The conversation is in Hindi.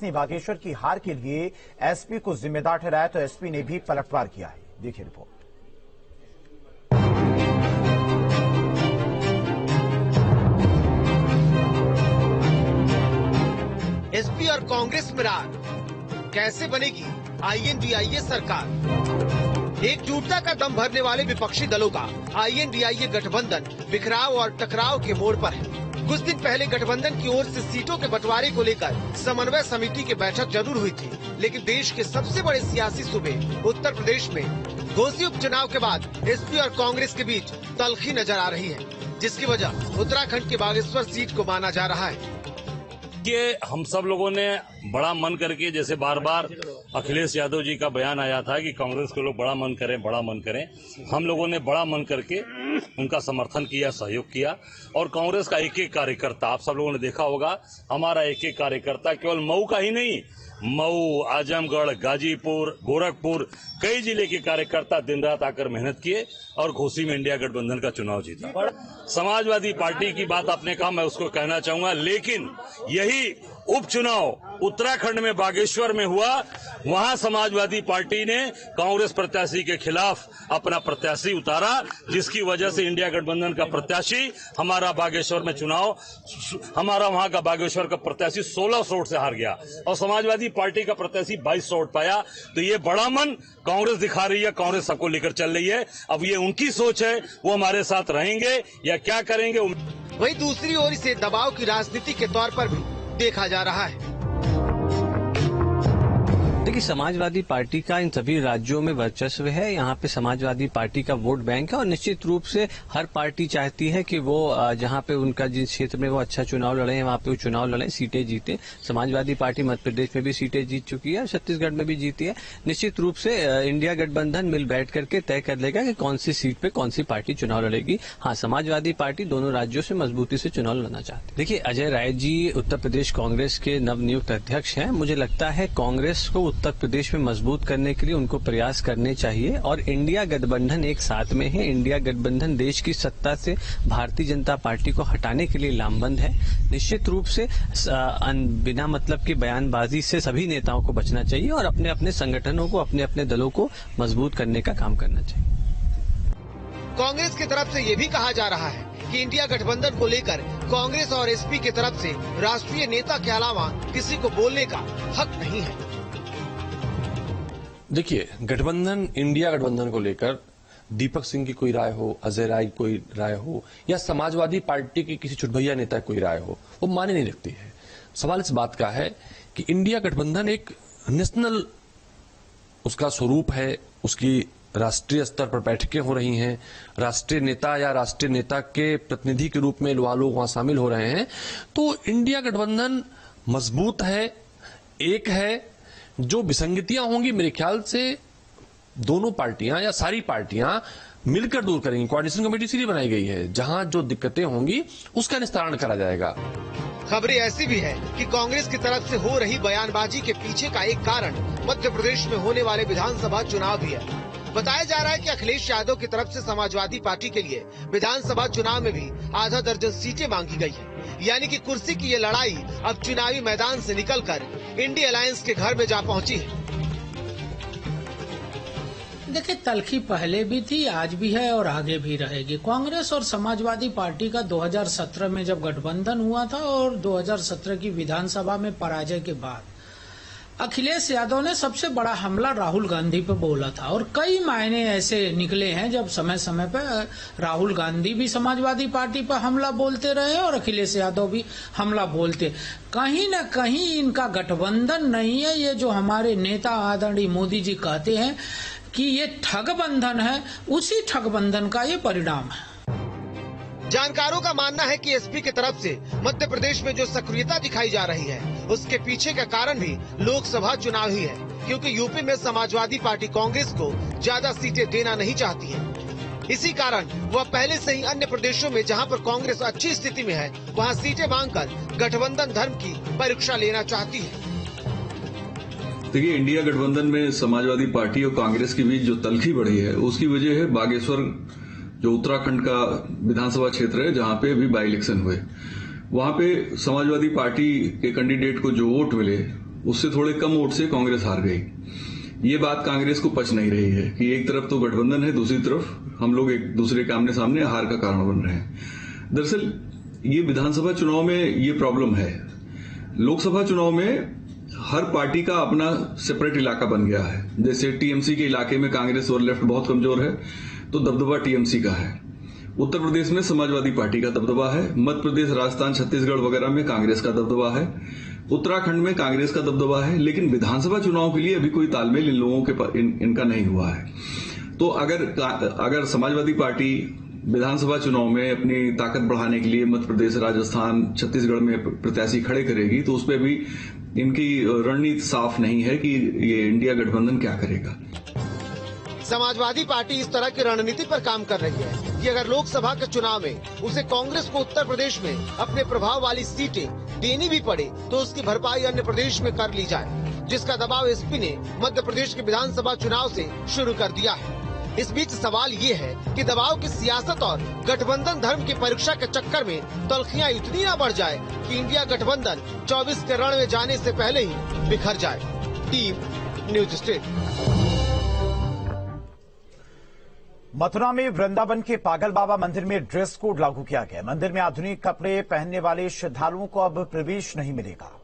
बागेश्वर की हार के लिए एसपी को जिम्मेदार ठहराया तो एसपी ने भी पलटवार किया है। देखिए रिपोर्ट। एसपी और कांग्रेस में रार कैसे बनेगी आईएनडीआईए सरकार। एकजुटता का दम भरने वाले विपक्षी दलों का आईएनडीआईए गठबंधन बिखराव और टकराव के मोड़ पर है। कुछ दिन पहले गठबंधन की ओर से सीटों के बंटवारे को लेकर समन्वय समिति की बैठक जरूर हुई थी, लेकिन देश के सबसे बड़े सियासी सूबे उत्तर प्रदेश में घोसी उपचुनाव के बाद एसपी और कांग्रेस के बीच तल्खी नजर आ रही है, जिसकी वजह उत्तराखंड के बागेश्वर सीट को माना जा रहा है। ये हम सब लोगों ने बड़ा मन करके, जैसे बार बार अखिलेश यादव जी का बयान आया था कि कांग्रेस के लोग बड़ा मन करें, हम लोगों ने बड़ा मन करके उनका समर्थन किया, सहयोग किया। और कांग्रेस का एक एक कार्यकर्ता, आप सब लोगों ने देखा होगा, हमारा एक एक कार्यकर्ता केवल मऊ का ही नहीं, मऊ, आजमगढ़, गाजीपुर, गोरखपुर, कई जिले के कार्यकर्ता दिन रात आकर मेहनत किए और घोसी में इंडिया गठबंधन का चुनाव जीता। समाजवादी पार्टी की बात आपने कहा, मैं उसको कहना चाहूंगा, लेकिन यही उपचुनाव उत्तराखंड में बागेश्वर में हुआ, वहां समाजवादी पार्टी ने कांग्रेस प्रत्याशी के खिलाफ अपना प्रत्याशी उतारा, जिसकी वजह से इंडिया गठबंधन का प्रत्याशी हमारा बागेश्वर में चुनाव, हमारा वहां का बागेश्वर का प्रत्याशी 1600 वोट से हार गया और समाजवादी पार्टी का प्रत्याशी 2200 वोट पाया। तो ये बड़ा मन कांग्रेस दिखा रही है, कांग्रेस सबको लेकर चल रही है। अब ये उनकी सोच है, वो हमारे साथ रहेंगे या क्या करेंगे। वहीं दूसरी ओर इसे दबाव की राजनीति के तौर पर भी देखा जा रहा है। देखिए, समाजवादी पार्टी का इन सभी राज्यों में वर्चस्व है। यहाँ पे समाजवादी पार्टी का वोट बैंक है और निश्चित रूप से हर पार्टी चाहती है कि वो जहाँ पे उनका जिस क्षेत्र में वो अच्छा चुनाव लड़े, वहाँ पे वो चुनाव लड़े, सीटें जीते। समाजवादी पार्टी मध्य प्रदेश में भी सीटें जीत चुकी है, छत्तीसगढ़ में भी जीती है। निश्चित रूप से इंडिया गठबंधन मिल बैठ करके तय कर लेगा कि कौन सी सीट पे कौन सी पार्टी चुनाव लड़ेगी। हाँ, समाजवादी पार्टी दोनों राज्यों से मजबूती से चुनाव लड़ना चाहती है। देखिए, अजय राय जी उत्तर प्रदेश कांग्रेस के नवनियुक्त अध्यक्ष हैं। मुझे लगता है कांग्रेस को उत्तर प्रदेश में मजबूत करने के लिए उनको प्रयास करने चाहिए और इंडिया गठबंधन एक साथ में है। इंडिया गठबंधन देश की सत्ता से भारतीय जनता पार्टी को हटाने के लिए लामबंद है। निश्चित रूप से बिना मतलब की बयानबाजी से सभी नेताओं को बचना चाहिए और अपने अपने संगठनों को, अपने अपने दलों को मजबूत करने का काम करना चाहिए। कांग्रेस की तरफ से ये भी कहा जा रहा है कि इंडिया गठबंधन को लेकर कांग्रेस और एसपी की तरफ से राष्ट्रीय नेता के अलावा किसी को बोलने का हक नहीं है। देखिए, गठबंधन, इंडिया गठबंधन को लेकर दीपक सिंह की कोई राय हो, अजय राय की कोई राय हो या समाजवादी पार्टी के किसी छुटभैया नेता की कोई राय हो, वो माने नहीं रखती है। सवाल इस बात का है कि इंडिया गठबंधन एक नेशनल उसका स्वरूप है, उसकी राष्ट्रीय स्तर पर बैठकें हो रही हैं, राष्ट्रीय नेता या राष्ट्रीय नेता के प्रतिनिधि के रूप में लोग वहां शामिल हो रहे हैं। तो इंडिया गठबंधन मजबूत है, एक है। जो विसंगतियां होंगी मेरे ख्याल से दोनों पार्टियां या सारी पार्टियां मिलकर दूर करेंगी। कोऑर्डिनेशन कमेटी इसलिए बनाई गई है, जहां जो दिक्कतें होंगी उसका निस्तारण करा जाएगा। खबरें ऐसी भी है कि कांग्रेस की तरफ से हो रही बयानबाजी के पीछे का एक कारण मध्य प्रदेश में होने वाले विधानसभा चुनाव भी है। बताया जा रहा है कि अखिलेश यादव की तरफ से समाजवादी पार्टी के लिए विधानसभा चुनाव में भी आधा दर्जन सीटें मांगी गई है। यानी कि कुर्सी की ये लड़ाई अब चुनावी मैदान से निकलकर इंडिया अलायंस के घर में जा पहुंची है। देखिए, तल्खी पहले भी थी, आज भी है और आगे भी रहेगी। कांग्रेस और समाजवादी पार्टी का 2017 में जब गठबंधन हुआ था और 2017 की विधानसभा में पराजय के बाद अखिलेश यादव ने सबसे बड़ा हमला राहुल गांधी पे बोला था और कई मायने ऐसे निकले हैं जब समय समय पर राहुल गांधी भी समाजवादी पार्टी पर हमला बोलते रहे और अखिलेश यादव भी हमला बोलते। कहीं न कहीं इनका गठबंधन नहीं है। ये जो हमारे नेता आदरणीय मोदी जी कहते हैं कि ये ठगबंधन है, उसी ठगबंधन का ये परिणाम है। जानकारों का मानना है कि एसपी की तरफ से मध्य प्रदेश में जो सक्रियता दिखाई जा रही है, उसके पीछे का कारण भी लोकसभा चुनाव ही है, क्योंकि यूपी में समाजवादी पार्टी कांग्रेस को ज्यादा सीटें देना नहीं चाहती है। इसी कारण वह पहले से ही अन्य प्रदेशों में जहां पर कांग्रेस अच्छी स्थिति में है, वहां सीटें मांगकर गठबंधन धर्म की परीक्षा लेना चाहती है। देखिए, इंडिया गठबंधन में समाजवादी पार्टी और कांग्रेस के बीच जो तल्खी बढ़ी है, उसकी वजह है बागेश्वर, जो उत्तराखंड का विधानसभा क्षेत्र है, जहां पे अभी बाई इलेक्शन हुए। वहां पे समाजवादी पार्टी के कैंडिडेट को जो वोट मिले उससे थोड़े कम वोट से कांग्रेस हार गई। ये बात कांग्रेस को पच नहीं रही है कि एक तरफ तो गठबंधन है, दूसरी तरफ हम लोग एक दूसरे के आमने सामने हार का कारण बन रहे हैं। दरअसल ये विधानसभा चुनाव में ये प्रॉब्लम है। लोकसभा चुनाव में हर पार्टी का अपना सेपरेट इलाका बन गया है। जैसे टीएमसी के इलाके में कांग्रेस और लेफ्ट बहुत कमजोर है, तो दबदबा टीएमसी का है। उत्तर प्रदेश में समाजवादी पार्टी का दबदबा है। मध्य प्रदेश, राजस्थान, छत्तीसगढ़ वगैरह में कांग्रेस का दबदबा है। उत्तराखंड में कांग्रेस का दबदबा है। लेकिन विधानसभा चुनाव के लिए अभी कोई तालमेल इन लोगों के इनका नहीं हुआ है। तो अगर समाजवादी पार्टी विधानसभा चुनाव में अपनी ताकत बढ़ाने के लिए मध्य प्रदेश, राजस्थान, छत्तीसगढ़ में प्रत्याशी खड़े करेगी, तो उसपे भी इनकी रणनीति साफ नहीं है कि ये इंडिया गठबंधन क्या करेगा। समाजवादी पार्टी इस तरह की रणनीति पर काम कर रही है कि अगर लोकसभा के चुनाव में उसे कांग्रेस को उत्तर प्रदेश में अपने प्रभाव वाली सीटें देनी भी पड़े, तो उसकी भरपाई अन्य प्रदेश में कर ली जाए, जिसका दबाव एसपी ने मध्य प्रदेश के विधानसभा चुनाव से शुरू कर दिया है। इस बीच सवाल ये है कि दबाव की सियासत और गठबंधन धर्म की परीक्षा के चक्कर में तल्खियां इतनी न बढ़ जाए कि इंडिया गठबंधन 24 के रण में जाने से पहले ही बिखर जाए। Team news state. मथुरा में वृंदावन के पागल बाबा मंदिर में ड्रेस कोड लागू किया गया। मंदिर में आधुनिक कपड़े पहनने वाले श्रद्धालुओं को अब प्रवेश नहीं मिलेगा।